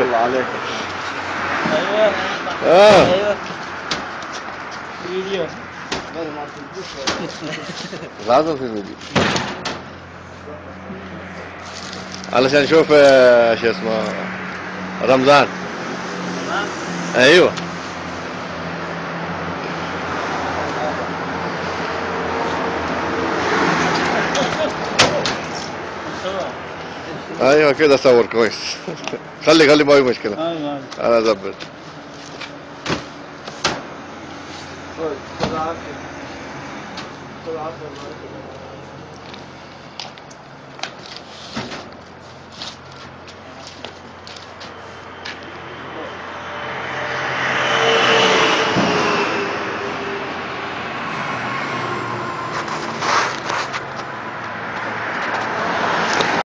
الله عليك. ايوه. اه فيديو. لازم في فيديو علشان نشوف شو اسمه رمضان. ايوه ايوه كده صور كويس. خلي ما في مشكلة. انا اظبط. خذ عافية. خذ عافية.